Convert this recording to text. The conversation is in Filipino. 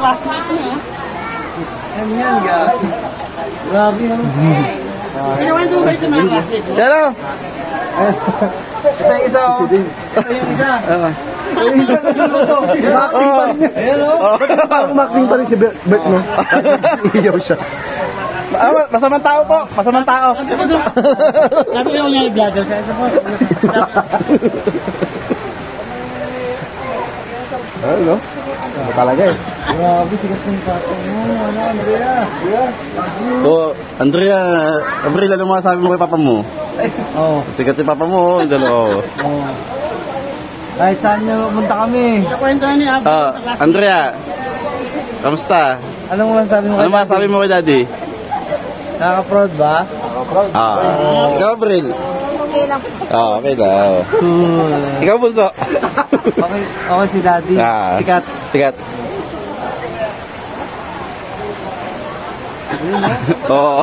classmate niya. Ano yan, gag? Grabe naman. Pinawento ko kayo sa mga classmates. Hello! Ito yung isa, oh. Ito yung isa. Yung isa nagluluto. Acting pa rin niya. Ayan, oh. Parang acting pa rin si Bert, no? Iyaw siya. Masamang tao po. Masamang tao. Sabi ko niya i-vlogger kaya sa po. Ano? Ano talaga eh. Grabe, sigat ng pato mo. Ano, Andrea? Andrea, Abril, ano masasabi mo kay papa mo? Oo. Sikat si papa mo, dalawa. Oo. Kahit saan niyo pumunta kami. Nakwento ni Abby. Andrea, kamusta? Anong masasabi mo? Ano masasabi mo kay daddy? Nakaka-proud ba? Ikaw, Abril? Okay lang. Okay daw. Cool. Ikaw, Bunso? Okay si Daddy. Sikat. Sikat. Oo.